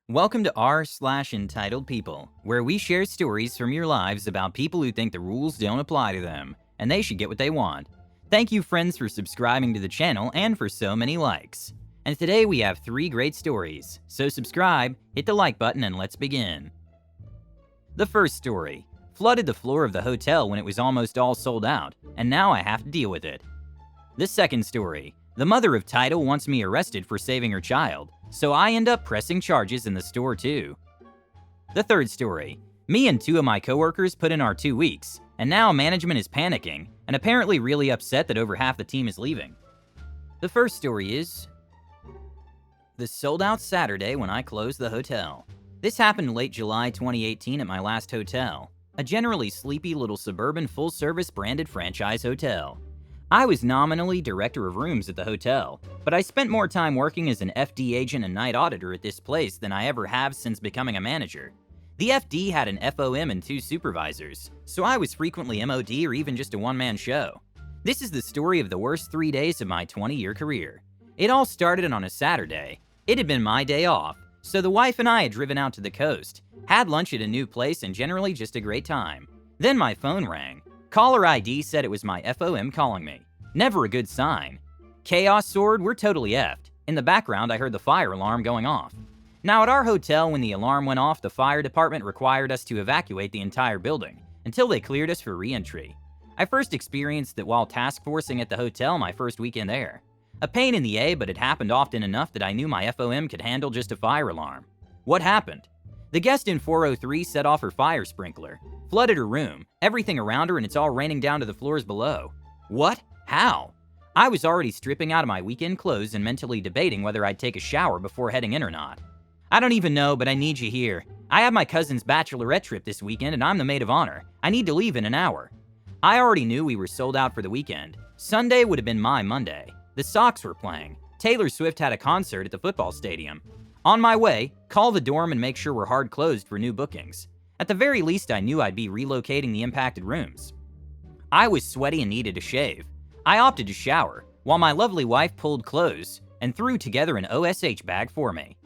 Welcome to r/entitled people, where we share stories from your lives about people who think the rules don't apply to them, and they should get what they want. Thank you friends for subscribing to the channel and for so many likes. And today we have 3 great stories, so subscribe, hit the like button, and let's begin. The first story: flooded the floor of the hotel when it was almost all sold out, and now I have to deal with it. The second story: the mother of Title wants me arrested for saving her child, so I end up pressing charges in the store too. The third story: me and 2 of my coworkers put in our 2 weeks, and now management is panicking and apparently really upset that over half the team is leaving. The first story is the sold out Saturday when I closed the hotel. This happened late July 2018 at my last hotel, a generally sleepy little suburban full-service branded franchise hotel. I was nominally director of rooms at the hotel, but I spent more time working as an FD agent and night auditor at this place than I ever have since becoming a manager. The FD had an FOM and 2 supervisors, so I was frequently MOD or even just a one-man show. This is the story of the worst 3 days of my 20-year career. It all started on a Saturday. It had been my day off, so the wife and I had driven out to the coast, had lunch at a new place, and generally just a great time. Then my phone rang. Caller ID said it was my FOM calling me. Never a good sign. Chaos soared, we're totally effed. In the background, I heard the fire alarm going off. Now at our hotel, when the alarm went off, the fire department required us to evacuate the entire building until they cleared us for re-entry. I first experienced that while task forcing at the hotel my first weekend there. A pain in the A, but it happened often enough that I knew my FOM could handle just a fire alarm. What happened? The guest in 403 set off her fire sprinkler, flooded her room, everything around her, and it's all raining down to the floors below. What? How? I was already stripping out of my weekend clothes and mentally debating whether I'd take a shower before heading in or not. I don't even know, but I need you here. I have my cousin's bachelorette trip this weekend and I'm the maid of honor. I need to leave in an hour. I already knew we were sold out for the weekend. Sunday would have been my Monday. The Sox were playing. Taylor Swift had a concert at the football stadium. On my way, call the dorm and make sure we're hard closed for new bookings. At the very least, I knew I'd be relocating the impacted rooms. I was sweaty and needed a shave. I opted to shower, while my lovely wife pulled clothes and threw together an OSH bag for me.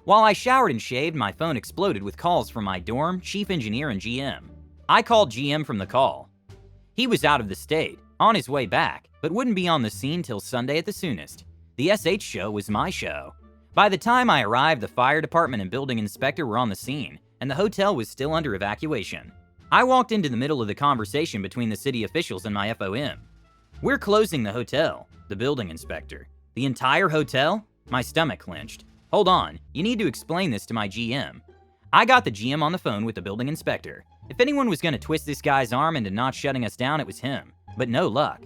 While I showered and shaved, my phone exploded with calls from my dorm, chief engineer, and GM. I called GM from the call. He was out of the state, on his way back, but wouldn't be on the scene till Sunday at the soonest. The SH show was my show. By the time I arrived, the fire department and building inspector were on the scene, and the hotel was still under evacuation. I walked into the middle of the conversation between the city officials and my FOM. We're closing the hotel, the building inspector. The entire hotel? My stomach clenched. Hold on, you need to explain this to my GM. I got the GM on the phone with the building inspector. If anyone was going to twist this guy's arm into not shutting us down, it was him. But no luck.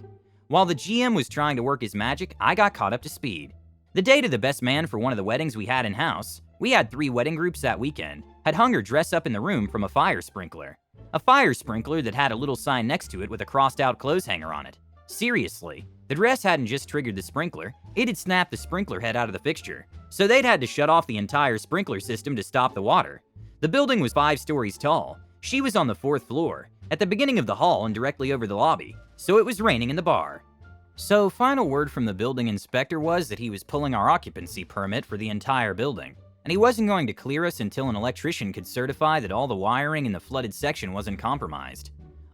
While the GM was trying to work his magic, I got caught up to speed. The day to the best man for one of the weddings we had in-house, we had 3 wedding groups that weekend, had hung her dress up in the room from a fire sprinkler. A fire sprinkler that had a little sign next to it with a crossed-out clothes hanger on it. Seriously, the dress hadn't just triggered the sprinkler, it had snapped the sprinkler head out of the fixture, so they'd had to shut off the entire sprinkler system to stop the water. The building was 5 stories tall. She was on the 4th floor, at the beginning of the hall and directly over the lobby, so it was raining in the bar. So final word from the building inspector was that he was pulling our occupancy permit for the entire building, and he wasn't going to clear us until an electrician could certify that all the wiring in the flooded section wasn't compromised.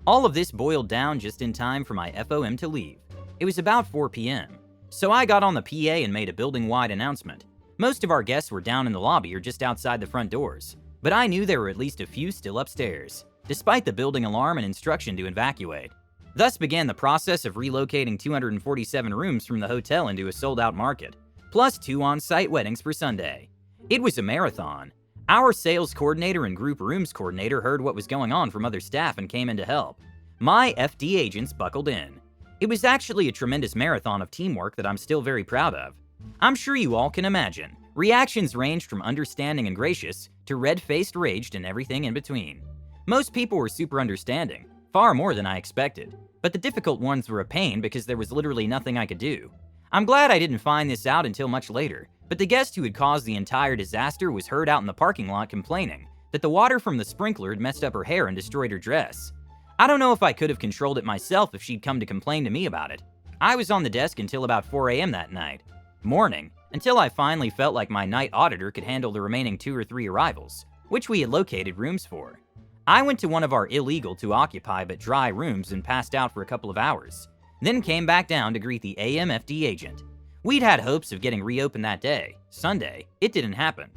All of this boiled down just in time for my FOM to leave. It was about 4 p.m., so I got on the PA and made a building-wide announcement. Most of our guests were down in the lobby or just outside the front doors, but I knew there were at least a few still upstairs, despite the building alarm and instruction to evacuate. Thus began the process of relocating 247 rooms from the hotel into a sold-out market, plus 2 on-site weddings for Sunday. It was a marathon. Our sales coordinator and group rooms coordinator heard what was going on from other staff and came in to help. My FD agents buckled in. It was actually a tremendous marathon of teamwork that I'm still very proud of. I'm sure you all can imagine. Reactions ranged from understanding and gracious to red-faced raged and everything in between. Most people were super understanding, far more than I expected, but the difficult ones were a pain because there was literally nothing I could do. I'm glad I didn't find this out until much later, but the guest who had caused the entire disaster was heard out in the parking lot complaining that the water from the sprinkler had messed up her hair and destroyed her dress. I don't know if I could have controlled it myself if she'd come to complain to me about it. I was on the desk until about 4 a.m. that night. Morning, until I finally felt like my night auditor could handle the remaining 2 or 3 arrivals, which we had located rooms for. I went to one of our illegal to occupy but dry rooms and passed out for a couple of hours, then came back down to greet the AMFD agent. We'd had hopes of getting reopened that day, Sunday. It didn't happen.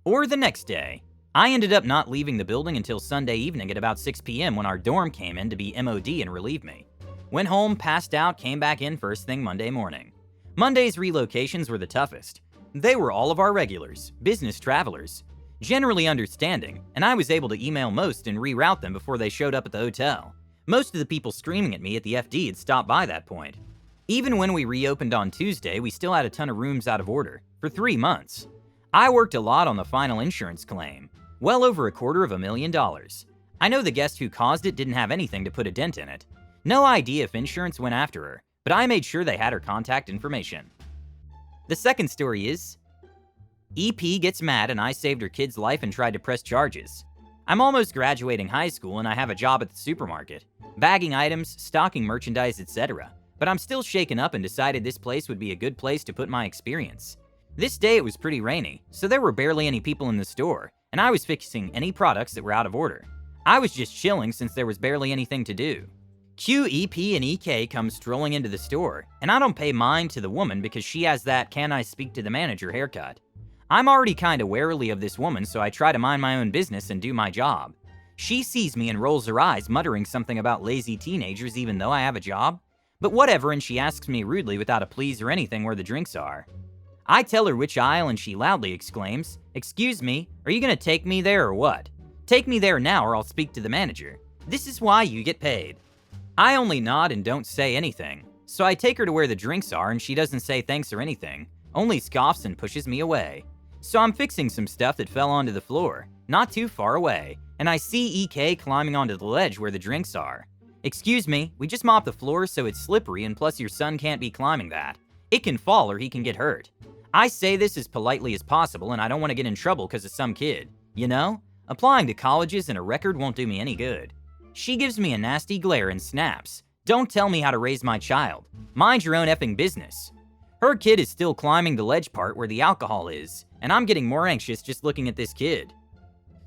Or the next day. I ended up not leaving the building until Sunday evening at about 6 p.m. when our dorm came in to be MOD and relieve me. Went home, passed out, came back in first thing Monday morning. Monday's relocations were the toughest. They were all of our regulars, business travelers, generally understanding, and I was able to email most and reroute them before they showed up at the hotel. Most of the people screaming at me at the FD had stopped by that point. Even when we reopened on Tuesday, we still had a ton of rooms out of order, for 3 months. I worked a lot on the final insurance claim, well over $250,000. I know the guest who caused it didn't have anything to put a dent in it. No idea if insurance went after her, but I made sure they had her contact information. The second story is, EP gets mad and I saved her kid's life and tried to press charges. I'm almost graduating high school and I have a job at the supermarket, bagging items, stocking merchandise, etc. But I'm still shaken up and decided this place would be a good place to put my experience. This day it was pretty rainy, so there were barely any people in the store, and I was fixing any products that were out of order. I was just chilling since there was barely anything to do. QEP and EK come strolling into the store, and I don't pay mind to the woman because she has that "can I speak to the manager" haircut. I'm already kinda wary of this woman, so I try to mind my own business and do my job. She sees me and rolls her eyes, muttering something about lazy teenagers even though I have a job. But whatever, and she asks me rudely without a please or anything where the drinks are. I tell her which aisle and she loudly exclaims, "Excuse me, are you gonna take me there or what? Take me there now or I'll speak to the manager. This is why you get paid." I only nod and don't say anything, so I take her to where the drinks are and she doesn't say thanks or anything, only scoffs and pushes me away. So I'm fixing some stuff that fell onto the floor, not too far away, and I see EK climbing onto the ledge where the drinks are. "Excuse me, we just mopped the floor so it's slippery and plus your son can't be climbing that. It can fall or he can get hurt." I say this as politely as possible and I don't want to get in trouble because of some kid. You know, applying to colleges and a record won't do me any good. She gives me a nasty glare and snaps, "Don't tell me how to raise my child. Mind your own effing business." Her kid is still climbing the ledge part where the alcohol is, and I'm getting more anxious just looking at this kid.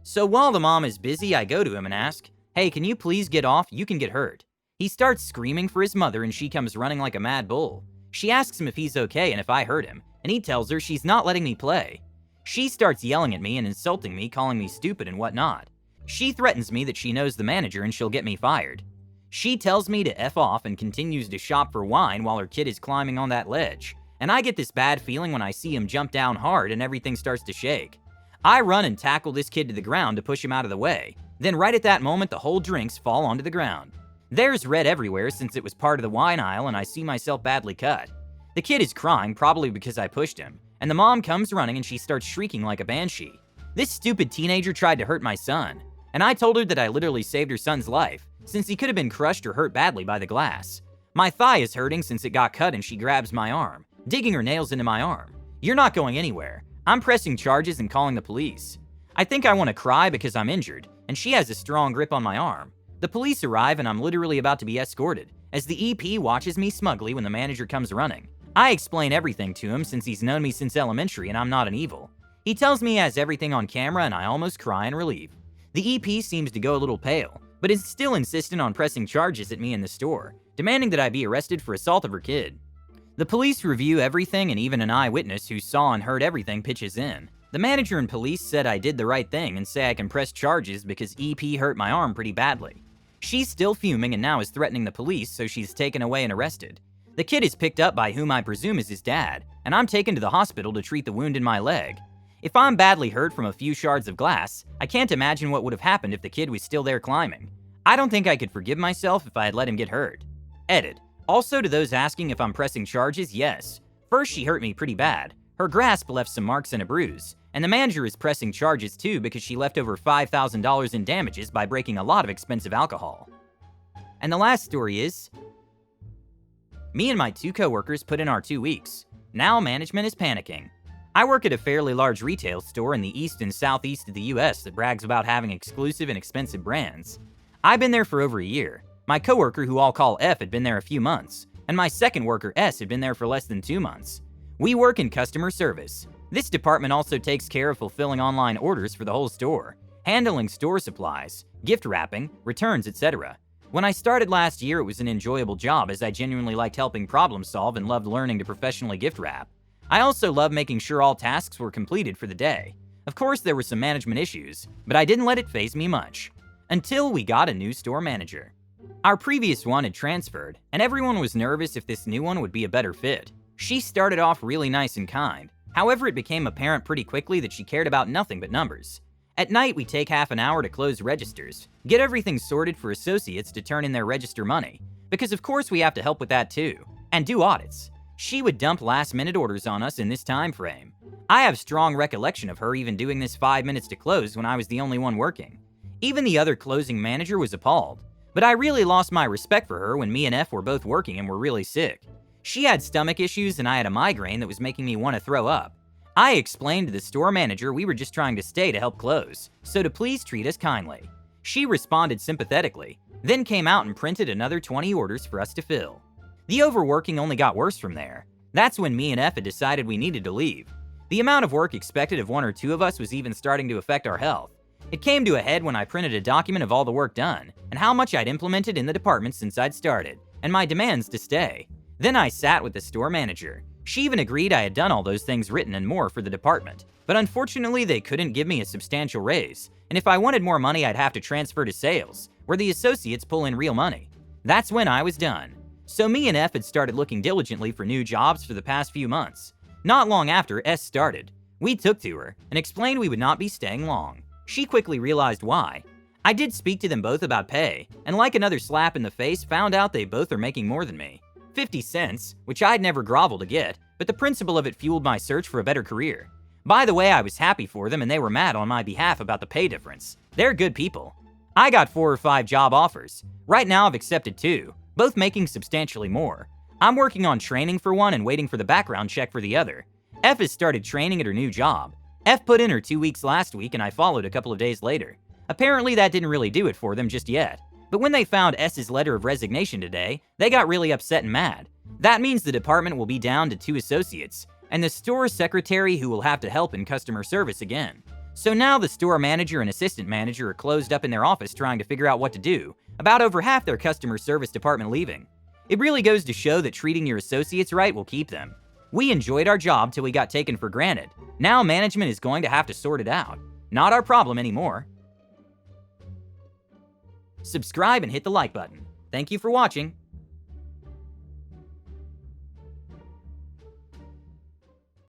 So while the mom is busy, I go to him and ask, "Hey, can you please get off? You can get hurt." He starts screaming for his mother and she comes running like a mad bull. She asks him if he's okay and if I hurt him, and he tells her she's not letting me play. She starts yelling at me and insulting me, calling me stupid and whatnot. She threatens me that she knows the manager and she'll get me fired. She tells me to F off and continues to shop for wine while her kid is climbing on that ledge. And I get this bad feeling when I see him jump down hard and everything starts to shake. I run and tackle this kid to the ground to push him out of the way. Then right at that moment, the whole drinks fall onto the ground. There's red everywhere since it was part of the wine aisle and I see myself badly cut. The kid is crying, probably because I pushed him, and the mom comes running and she starts shrieking like a banshee. This stupid teenager tried to hurt my son, and I told her that I literally saved her son's life, since he could have been crushed or hurt badly by the glass. My thigh is hurting since it got cut and she grabs my arm, digging her nails into my arm. "You're not going anywhere." I'm pressing charges and calling the police. I think I want to cry because I'm injured, and she has a strong grip on my arm. The police arrive and I'm literally about to be escorted, as the EP watches me smugly when the manager comes running. I explain everything to him since he's known me since elementary and I'm not an evil. He tells me he has everything on camera and I almost cry in relief. The EP seems to go a little pale, but is still insistent on pressing charges at me in the store, demanding that I be arrested for assault of her kid. The police review everything and even an eyewitness who saw and heard everything pitches in. The manager and police said I did the right thing and say I can press charges because EP hurt my arm pretty badly. She's still fuming and now is threatening the police, so she's taken away and arrested. The kid is picked up by whom I presume is his dad, and I'm taken to the hospital to treat the wound in my leg. If I'm badly hurt from a few shards of glass, I can't imagine what would have happened if the kid was still there climbing. I don't think I could forgive myself if I had let him get hurt. Edit. Also, to those asking if I'm pressing charges, yes. First, she hurt me pretty bad. Her grasp left some marks and a bruise, and the manager is pressing charges too because she left over $5,000 in damages by breaking a lot of expensive alcohol. And the last story is, me and my 2 coworkers put in our 2 weeks. Now management is panicking. I work at a fairly large retail store in the east and southeast of the US that brags about having exclusive and expensive brands. I've been there for over a year. My coworker, who I'll call F, had been there a few months, and my second worker, S, had been there for less than 2 months. We work in customer service. This department also takes care of fulfilling online orders for the whole store, handling store supplies, gift wrapping, returns, etc. When I started last year, it was an enjoyable job as I genuinely liked helping problem solve and loved learning to professionally gift wrap. I also loved making sure all tasks were completed for the day. Of course, there were some management issues, but I didn't let it faze me much. Until we got a new store manager. Our previous one had transferred, and everyone was nervous if this new one would be a better fit. She started off really nice and kind. However, it became apparent pretty quickly that she cared about nothing but numbers. At night, we take half an hour to close registers, get everything sorted for associates to turn in their register money, because of course we have to help with that too, and do audits. She would dump last-minute orders on us in this time frame. I have strong recollection of her even doing this 5 minutes to close when I was the only one working. Even the other closing manager was appalled, but I really lost my respect for her when me and F were both working and were really sick. She had stomach issues and I had a migraine that was making me want to throw up. I explained to the store manager we were just trying to stay to help close, so to please treat us kindly. She responded sympathetically, then came out and printed another 20 orders for us to fill. The overworking only got worse from there. That's when me and F had decided we needed to leave. The amount of work expected of one or two of us was even starting to affect our health. It came to a head when I printed a document of all the work done, and how much I'd implemented in the department since I'd started, and my demands to stay. Then I sat with the store manager. She even agreed I had done all those things written and more for the department, but unfortunately they couldn't give me a substantial raise, and if I wanted more money I'd have to transfer to sales, where the associates pull in real money. That's when I was done. So me and F had started looking diligently for new jobs for the past few months. Not long after S started, we took to her and explained we would not be staying long. She quickly realized why. I did speak to them both about pay, and like another slap in the face, found out they both are making more than me. 50 cents, which I'd never groveled to get, but the principle of it fueled my search for a better career. By the way, I was happy for them and they were mad on my behalf about the pay difference. They're good people. I got 4 or 5 job offers. Right now I've accepted 2, both making substantially more. I'm working on training for one and waiting for the background check for the other. F has started training at her new job. F put in her 2 weeks last week and I followed a couple of days later. Apparently that didn't really do it for them just yet. But when they found S's letter of resignation today, they got really upset and mad. That means the department will be down to 2 associates, and the store secretary who will have to help in customer service again. So now the store manager and assistant manager are closed up in their office trying to figure out what to do, about over half their customer service department leaving. It really goes to show that treating your associates right will keep them. We enjoyed our job till we got taken for granted. Now management is going to have to sort it out. Not our problem anymore. Subscribe and hit the like button. Thank you for watching.